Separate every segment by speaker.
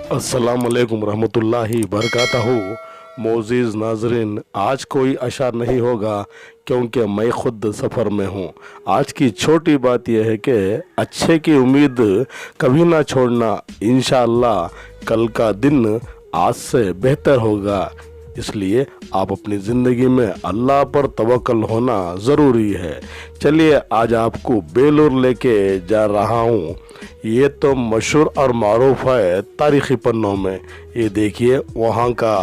Speaker 1: अस्सलामुअलैकुम रहमतुल्लाहि बरकातहू। मोअज़्ज़िज़ नाज़रीन, आज कोई अशार नहीं होगा क्योंकि मैं ख़ुद सफ़र में हूँ। आज की छोटी बात यह है कि अच्छे की उम्मीद कभी ना छोड़ना। इंशाअल्लाह कल का दिन आज से बेहतर होगा। इसलिए आप अपनी ज़िंदगी में अल्लाह पर तवक्कल होना ज़रूरी है। चलिए आज आपको बेलूर लेके जा रहा हूँ। ये तो मशहूर और मारूफ है तारीख़ी पन्नों में। ये देखिए वहाँ का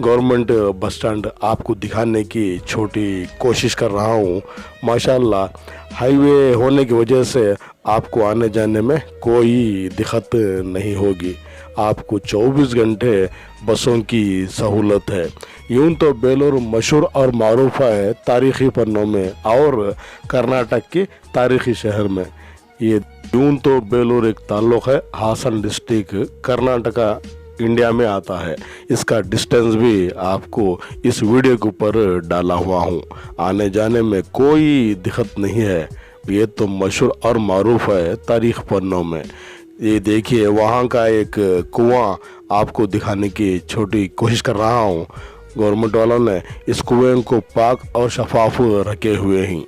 Speaker 1: गवर्नमेंट बस स्टैंड आपको दिखाने की छोटी कोशिश कर रहा हूँ। माशाल्लाह हाईवे होने की वजह से आपको आने जाने में कोई दिक्कत नहीं होगी। आपको 24 घंटे बसों की सहूलत है। यूं तो बेलूर मशहूर और मारूफ है तारीख़ी पन्नों में और कर्नाटक के तारीख़ी शहर में। ये यूं तो बेलूर एक ताल्लुक़ है हासन डिस्ट्रिक्ट कर्नाटका इंडिया में आता है। इसका डिस्टेंस भी आपको इस वीडियो के ऊपर डाला हुआ हूँ। आने जाने में कोई दिक्कत नहीं है। ये तो मशहूर और मारूफ है तारीख़ पन्नों में। ये देखिए वहाँ का एक कुआं आपको दिखाने की छोटी कोशिश कर रहा हूँ। गवर्नमेंट वालों ने इस कुएं को पाक और शफाफ रखे हुए हैं।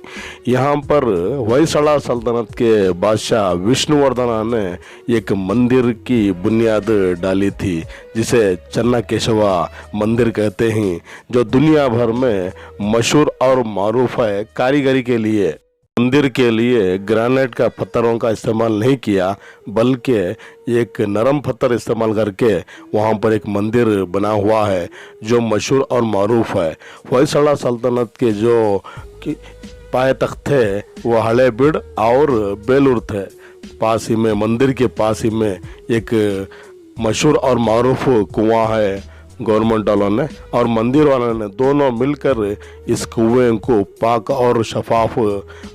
Speaker 1: यहाँ पर होयसला सल्तनत के बादशाह विष्णुवर्धन ने एक मंदिर की बुनियाद डाली थी, जिसे चन्ना केशवा मंदिर कहते हैं, जो दुनिया भर में मशहूर और मारूफ है कारीगरी के लिए। मंदिर के लिए ग्रेनाइट का पत्थरों का इस्तेमाल नहीं किया, बल्कि एक नरम पत्थर इस्तेमाल करके वहाँ पर एक मंदिर बना हुआ है जो मशहूर और मारूफ है। होयसला सल्तनत के जो पाए तख्त थे वो हलेबीड और बेलूर थे। पास ही में मंदिर के पास ही में एक मशहूर और मारूफ कुआं है। गवर्नमेंट वालों ने और मंदिर वालों ने दोनों मिलकर इस कुएं को पाक और शफाफ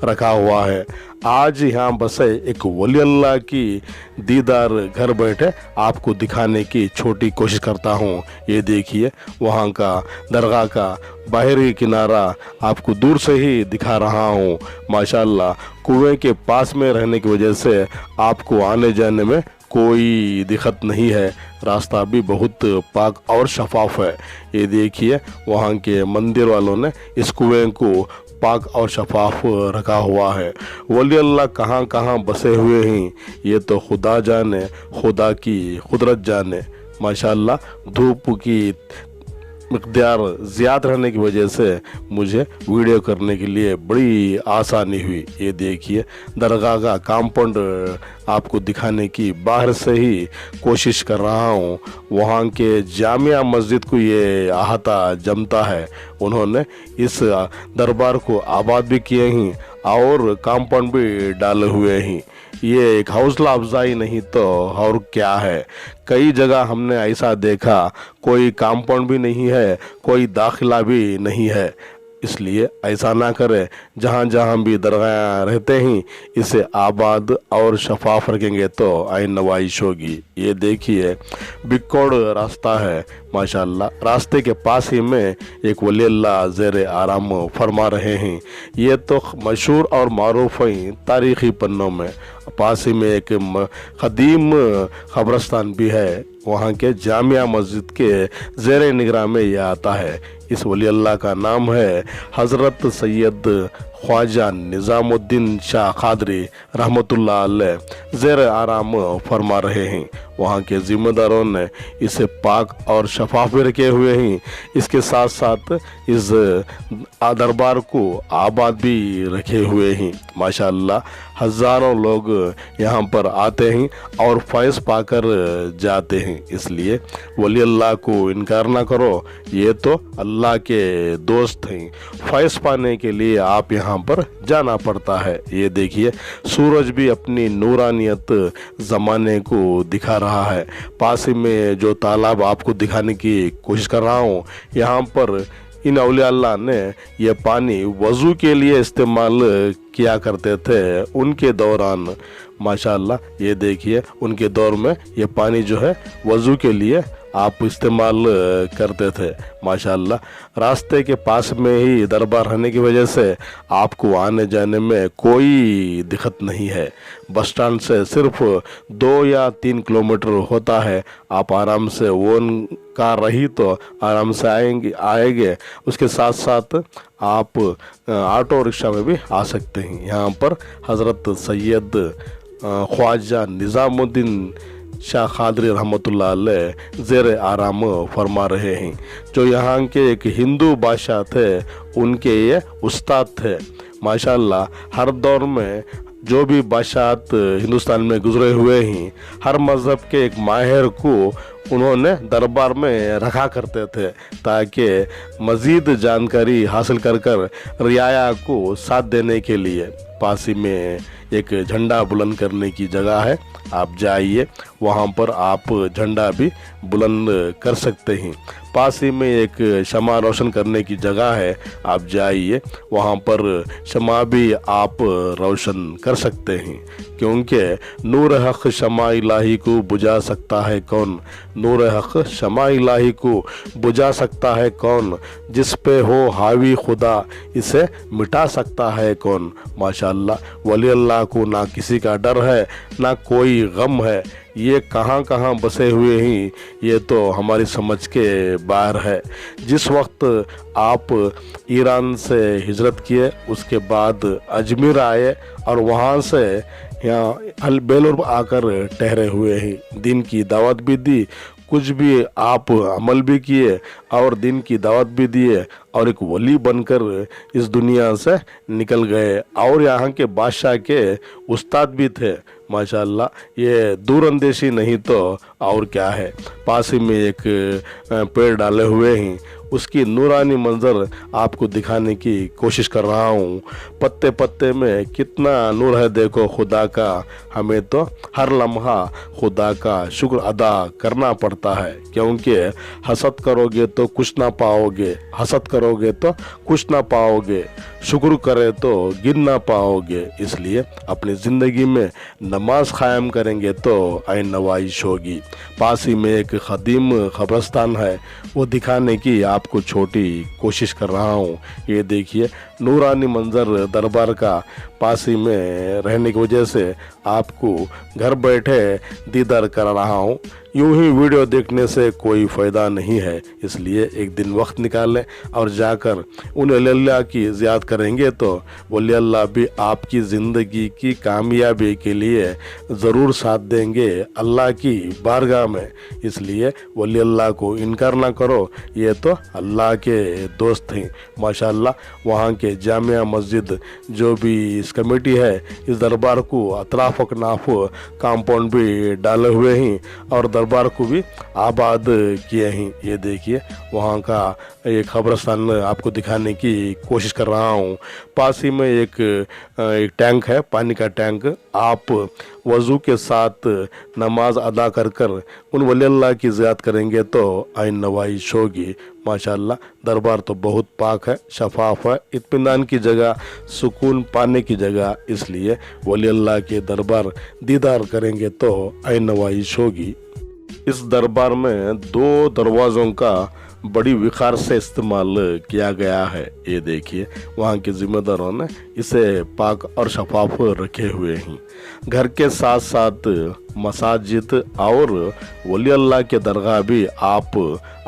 Speaker 1: रखा हुआ है। आज यहाँ बसे एक वली अल्लाह की दीदार घर बैठे आपको दिखाने की छोटी कोशिश करता हूँ। ये देखिए वहाँ का दरगाह का बाहरी किनारा आपको दूर से ही दिखा रहा हूँ। माशाल्लाह कुएं के पास में रहने की वजह से आपको आने जाने में कोई दिक्कत नहीं है। रास्ता भी बहुत पाक और शफाफ है। ये देखिए वहाँ के मंदिर वालों ने इस कुएं को पाक और शफाफ रखा हुआ है। वली अल्लाह कहाँ कहाँ बसे हुए हैं ये तो खुदा जाने, खुदा की कुदरत जाने। माशाल्लाह धूप की मकदार ज़्यादा रहने की वजह से मुझे वीडियो करने के लिए बड़ी आसानी हुई। ये देखिए दरगाह का कंपाउंड आपको दिखाने की बाहर से ही कोशिश कर रहा हूँ। वहाँ के जामिया मस्जिद को ये अहाता जमता है। उन्होंने इस दरबार को आबाद भी किए हैं और कंपाउंड भी डाले हुए हैं। ये एक हौसला अफजाई नहीं तो और क्या है। कई जगह हमने ऐसा देखा कोई कंपाउंड भी नहीं है, कोई दाखिला भी नहीं है। इसलिए ऐसा ना करें। जहाँ जहाँ भी दरगाह रहते हैं इसे आबाद और शफाफ रखेंगे तो आइन नवाइश होगी। ये देखिए बिकोड़ रास्ता है। माशाल्लाह रास्ते के पास ही में एक वली अल्लाह ज़ेर आराम फरमा रहे हैं। ये तो मशहूर और मारूफ हैं तारीख़ी पन्नों में। पास ही में एक क़दीम क़ब्रस्तान भी है। वहाँ के जामिया मस्जिद के ज़ेर निगरान में यह आता है। इस वली अल्लाह का नाम है हज़रत सैयद ख्वाजा निज़ामुद्दीन शाह क़ादरी रहमतुल्लाह अलैह ज़ेर आराम फरमा रहे हैं। वहाँ के ज़िम्मेदारों ने इसे पाक और शफाफ भी रखे हुए हैं। इसके साथ साथ इस दरबार को आबाद भी रखे हुए हैं। माशाल्लाह हज़ारों लोग यहाँ पर आते हैं और फैज़ पाकर जाते हैं। इसलिए वली अल्लाह को इनकार ना करो। ये तो अल्लाह के दोस्त हैं। फैज़ पाने के लिए आप यहाँ पर जाना पड़ता है। ये देखिए सूरज भी अपनी नूरानियत ज़माने को दिखा रहा है। पास ही में जो तालाब आपको दिखाने की कोशिश कर रहा हूँ, यहाँ पर इन औलिया अल्लाह ने यह पानी वज़ू के लिए इस्तेमाल किया करते थे उनके दौरान। माशाल्लाह ये देखिए उनके दौर में ये पानी जो है वज़ू के लिए आप इस्तेमाल करते थे। माशाल्लाह रास्ते के पास में ही दरबार रहने की वजह से आपको आने जाने में कोई दिक्कत नहीं है। बस स्टैंड से सिर्फ 2 या 3 किलोमीटर होता है। आप आराम से ओन कार रही तो आराम से आएंगे। उसके साथ साथ आप ऑटो रिक्शा में भी आ सकते हैं। यहाँ पर हज़रत सैयद ख्वाजा निज़ामुद्दीन शाह कादरी रहमतुल्लाह अलैह ज़ेर आराम फरमा रहे हैं। जो यहाँ के एक हिंदू बादशाह थे उनके ये उस्ताद थे। माशाल्लाह हर दौर में जो भी बादशाहत हिंदुस्तान में गुजरे हुए हैं, हर मज़हब के एक माहिर को उन्होंने दरबार में रखा करते थे ताकि मज़ीद जानकारी हासिल कर रियाया को साथ देने के लिए। पास ही में एक झंडा बुलंद करने की जगह है, आप जाइए, वहाँ पर आप झंडा भी बुलंद कर सकते हैं। पास ही में एक शमा रोशन करने की जगह है, आप जाइए, वहाँ पर शमा भी आप रोशन कर सकते हैं। क्योंकि नूर हक़ शमा इलाही को बुझा सकता है कौन, नूर हक़ शमा इलाही को बुझा सकता है कौन, जिस पे हो हावी खुदा इसे मिटा सकता है कौन। माशाअल्लाह वली अल्लाह को ना किसी का डर है ना कोई गम है। ये कहाँ कहाँ बसे हुए हैं ये तो हमारी समझ के बाहर है। जिस वक्त आप ईरान से हिजरत किए उसके बाद अजमेर आए और वहाँ से यहाँ बेलूर आकर ठहरे हुए हैं। दिन की दावत भी दी, कुछ भी आप अमल भी किए और दिन की दावत भी दिए और एक वली बनकर इस दुनिया से निकल गए और यहाँ के बादशाह के उस्ताद भी थे। माशाअल्लाह ये दूर अंदेशी नहीं तो और क्या है। पास ही में एक पेड़ डाले हुए हैं, उसकी नूरानी मंजर आपको दिखाने की कोशिश कर रहा हूँ। पत्ते पत्ते में कितना नूर है देखो खुदा का, हमें तो हर लम्हा खुदा का शुक्र अदा करना पड़ता है। क्योंकि हसद करोगे तो कुछ ना पाओगे, हसद करोगे तो कुछ ना पाओगे, शुक्र करे तो गिन ना पाओगे। इसलिए अपनी ज़िंदगी में नमाज कायम करेंगे तो आइन नवाइश होगी। पास ही में एक ख़दीम क़ब्रस्तान है, वो दिखाने की आपको छोटी कोशिश कर रहा हूँ। ये देखिए नूरानी मंज़र दरबार का पास ही में रहने की वजह से आपको घर बैठे दीदार कर रहा हूँ। यूं ही वीडियो देखने से कोई फ़ायदा नहीं है, इसलिए एक दिन वक्त निकालें और जाकर उन वली अल्लाह की ज़ियारत करेंगे तो वली अल्लाह भी आपकी ज़िंदगी की कामयाबी के लिए ज़रूर साथ देंगे अल्लाह की बारगाह में। इसलिए वली अल्लाह को इनकार ना करो, ये तो अल्लाह के दोस्त हैं। माशाअल्लाह वहाँ के जामिया मस्जिद जो भी इस कमेटी है इस दरबार को अतराफ़ नाफ कंपाउंड भी डाले हुए हैं और दरबार को भी आबाद किए हैं। ये देखिए वहाँ का एक क़ब्रस्तान आपको दिखाने की कोशिश कर रहा हूँ। पास ही में एक टैंक है, पानी का टैंक। आप वज़ू के साथ नमाज अदा कर उन वली अल्लाह की ज़ियारत करेंगे तो आइन नवाइश होगी। माशाअल्लाह दरबार तो बहुत पाक है, शफाफ है, इत्मीनान की जगह, सुकून पाने की जगह। इसलिए वली अल्लाह के दरबार दीदार करेंगे तो आइन नवाइश होगी। इस दरबार में 2 दरवाज़ों का बड़ी विकार से इस्तेमाल किया गया है। ये देखिए वहाँ के ज़िम्मेदारों ने इसे पाक और शफाफ रखे हुए हैं। घर के साथ साथ मसाजिद और वली अल्लाह के दरगाह भी आप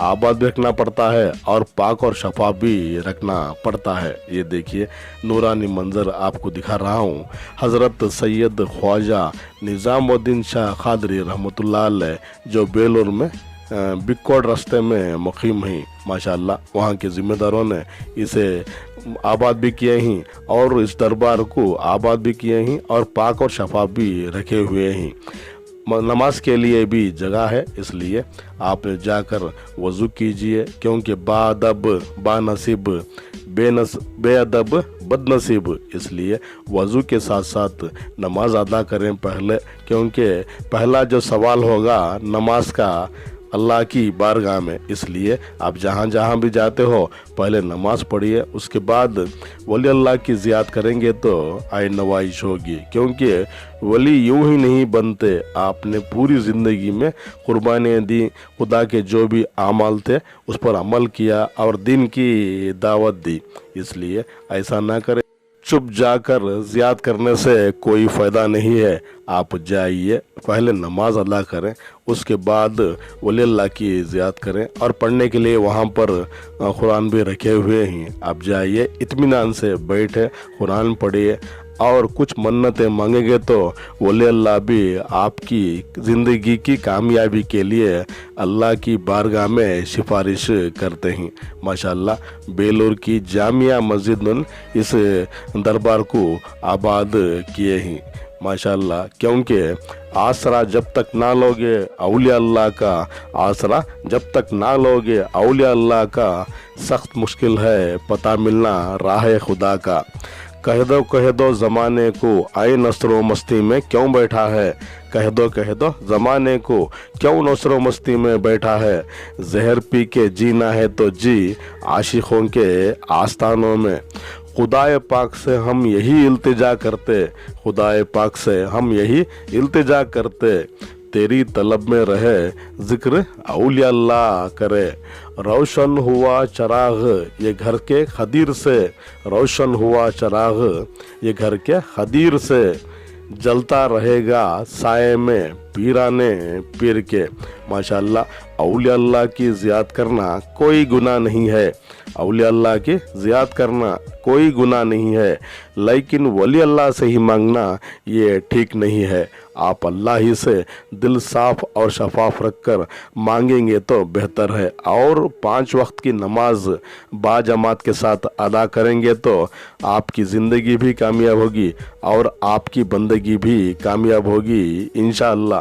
Speaker 1: आबाद भी रखना पड़ता है और पाक और शफाफ भी रखना पड़ता है। ये देखिए नूरानी मंज़र आपको दिखा रहा हूँ। हज़रत सैयद ख्वाजा निज़ामुद्दीन शाह कादरी रहमतुल्लाह अलैह जो बेलूर में बिक्कोड रास्ते में मुक़ीम हैं। माशाअल्लाह वहाँ के ज़िम्मेदारों ने इसे आबाद भी किए हैं और इस दरबार को आबाद भी किए हैं और पाक और शफाफ भी रखे हुए हैं। नमाज के लिए भी जगह है, इसलिए आप जाकर वज़ू कीजिए। क्योंकि बाअदब बानसीब बेअदब बदनसीब, इसलिए वज़ू के साथ साथ नमाज अदा करें पहले। क्योंकि पहला जो सवाल होगा नमाज का अल्लाह की बारगाह में। इसलिए आप जहाँ जहाँ भी जाते हो पहले नमाज पढ़िए, उसके बाद वली अल्लाह की ज़ियारत करेंगे तो आइन नवाइश होगी। क्योंकि वली यूं ही नहीं बनते, आपने पूरी ज़िंदगी में कुर्बानियाँ दी, खुदा के जो भी आमाल थे उस पर अमल किया और दिन की दावत दी। इसलिए ऐसा ना करें, चुप जाकर ज़ियारत करने से कोई फ़ायदा नहीं है। आप जाइए, पहले नमाज अदा करें, उसके बाद वली अल्लाह की ज़ियारत करें। और पढ़ने के लिए वहाँ पर कुरान भी रखे हुए हैं, आप जाइए इत्मीनान से बैठे कुरान पढ़िए और कुछ मन्नतें मांगेंगे तो वली अल्लाह भी आपकी ज़िंदगी की कामयाबी के लिए अल्लाह की बारगाह में सिफारिश करते हैं। माशाअल्लाह बेलूर की जामिया मस्जिद ने इस दरबार को आबाद किए हैं माशाअल्लाह। क्योंकि आसरा जब तक ना लोगे औलिया अल्लाह का, आसरा जब तक ना लोगे औलिया अल्लाह का, सख्त मुश्किल है पता मिलना राह खुदा का। कह दो ज़माने को आए नस्रो मस्ती में क्यों बैठा है, कह दो ज़माने को क्यों नस्रो मस्ती में बैठा है। जहर पी के जीना है तो जी आशिकों के आस्थानों में। खुदाए पाक से हम यही इल्तिजा करते, खुदाए पाक से हम यही इल्तिजा करते, तेरी तलब में रहे जिक्र औलिया अल्लाह करे। रोशन हुआ चराग ये घर के खदीर से, रोशन हुआ चराग ये घर के खदीर से, जलता रहेगा साए में पीराने पीर के। माशाअल्लाह औलिया अल्लाह की ज़ियारत करना कोई गुनाह नहीं है, औलिया अल्लाह की ज़ियारत करना कोई गुनाह नहीं है, लेकिन वली अल्लाह से ही मांगना ये ठीक नहीं है। आप अल्लाह ही से दिल साफ़ और शफाफ रख कर मांगेंगे तो बेहतर है। और 5 वक्त की नमाज बाजमात के साथ अदा करेंगे तो आपकी ज़िंदगी भी कामयाब होगी और आपकी बंदगी भी कामयाब होगी इंशाअल्लाह।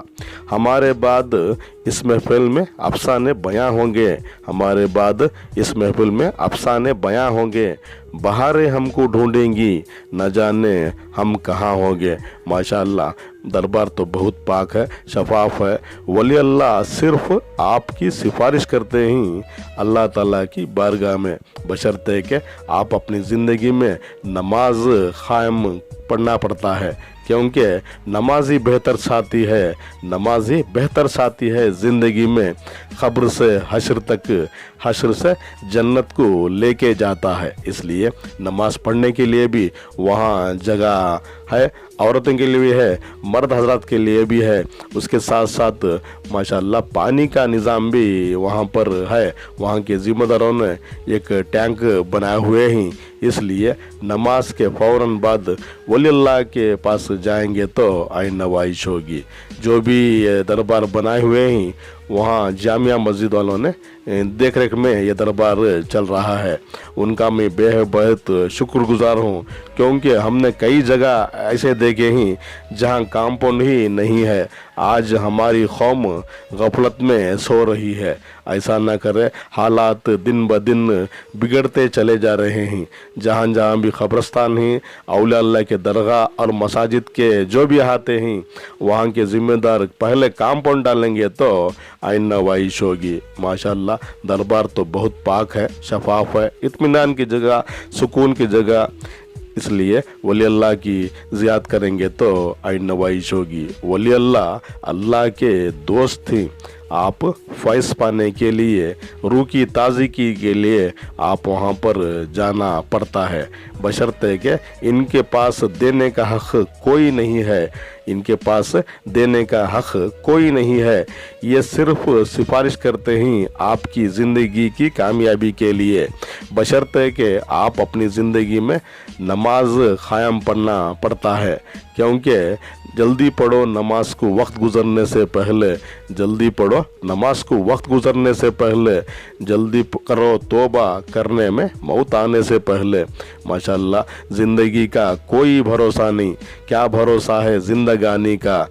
Speaker 1: हमारे बाद इस महफिल में अफसाने बयां होंगे, हमारे बाद इस महफिल में अफसाने बयां होंगे। बहारें हमको ढूंढेंगी न जाने हम कहाँ होंगे। माशाअल्लाह दरबार तो बहुत पाक है, शफाफ है। वली अल्लाह सिर्फ आपकी सिफारिश करते ही अल्लाह ताला की बारगाह में, बशर्ते कि आप अपनी ज़िंदगी में नमाज क़ायम पढ़ना पड़ता है। क्योंकि नमाजी बेहतर साथी है, नमाजी बेहतर साथी है ज़िंदगी में। क़ब्र से हश्र तक, हश्र से जन्नत को लेके जाता है। इसलिए नमाज पढ़ने के लिए भी वहाँ जगह है, औरतों के लिए भी है, मर्द हजरात के लिए भी है। उसके साथ साथ माशाअल्लाह पानी का निज़ाम भी वहाँ पर है, वहाँ के ज़िम्मेदारों ने एक टैंक बनाए हुए हैं। इसलिए नमाज के फ़ौरन बाद वली अल्लाह के पास जाएंगे तो आइन नवाइश होगी। जो भी दरबार बनाए हुए हैं वहाँ जामिया मस्जिद वालों ने देख रेख में ये दरबार चल रहा है, उनका मैं बेहद शुक्रगुजार हूँ। क्योंकि हमने कई जगह ऐसे देखे हैं जहाँ कंपाउंड ही नहीं है। आज हमारी कौम गफलत में सो रही है। ऐसा न करे, हालात दिन ब दिन बिगड़ते चले जा रहे हैं। जहाँ जहाँ भी क़ब्रस्तान हैं, औलिया अल्लाह के दरगाह और मसाजिद के जो भी अहाते हैं वहाँ के ज़िम्मेदार पहले कंपाउंड डालेंगे तो आइन नवाइश होगी। माशाअल्लाह दरबार तो बहुत पाक है, शफाफ है, इत्मीनान की जगह, सुकून की जगह। इसलिए वली अल्लाह की ज़ियारत करेंगे तो आइन नवाइश होगी। वली अल्लाह अल्लाह के दोस्त थी। आप फैज़ पाने के लिए, रूह की ताज़गी के लिए आप वहाँ पर जाना पड़ता है, बशर्ते कि इनके पास देने का हक़ कोई नहीं है, इनके पास देने का हक़ कोई नहीं है। ये सिर्फ सिफारिश करते हैं आपकी ज़िंदगी की कामयाबी के लिए, बशर्ते कि आप अपनी ज़िंदगी में नमाज क़ायम पढ़ना पड़ता है। क्योंकि जल्दी पढ़ो नमाज को वक्त गुज़रने से पहले, जल्दी पढ़ो नमाज को वक्त गुज़रने से पहले, जल्दी करो तौबा करने में मौत आने से पहले। माशाअल्लाह ज़िंदगी का कोई भरोसा नहीं, क्या भरोसा है ज़िंदगानी का,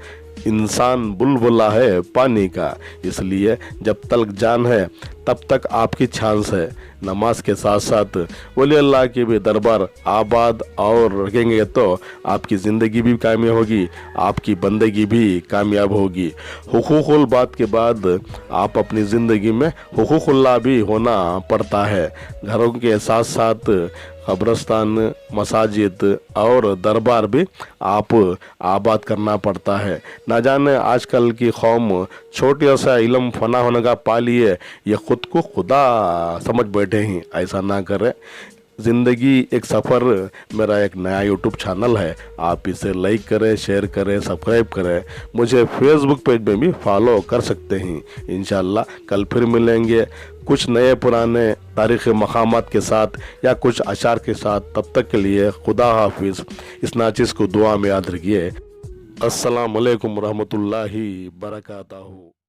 Speaker 1: इंसान बुलबुला है पानी का। इसलिए जब तक जान है तब तक आपकी चांस है। नमाज के साथ साथ वली अल्लाह के भी दरबार आबाद और रखेंगे तो आपकी ज़िंदगी भी कामयाब होगी, आपकी बंदगी भी कामयाब होगी। हुकूकुल बात के बाद आप अपनी ज़िंदगी में हुकूकुल्लाह भी होना पड़ता है। घरों के साथ साथ कब्रस्तान, मसाजिद और दरबार भी आप आबाद करना पड़ता है। ना जाने आजकल की कौम छोटे सा इल्म फना होने का पा लिए ये ख़ुद को खुदा समझ बैठे हैं। ऐसा ना करें। ज़िंदगी एक सफ़र मेरा एक नया यूट्यूब चैनल है, आप इसे लाइक करें, शेयर करें, सब्सक्राइब करें। मुझे फेसबुक पेज में भी फॉलो कर सकते हैं। इंशाअल्लाह कल फिर मिलेंगे कुछ नए पुराने तारीख़ी मकामात के साथ या कुछ अशार के साथ। तब तक के लिए खुदा हाफिज़। इस नाचिज़ को दुआ में याद रखिए। अस्सलाम वालेकुम रहमतुल्लाहि बरकातहू।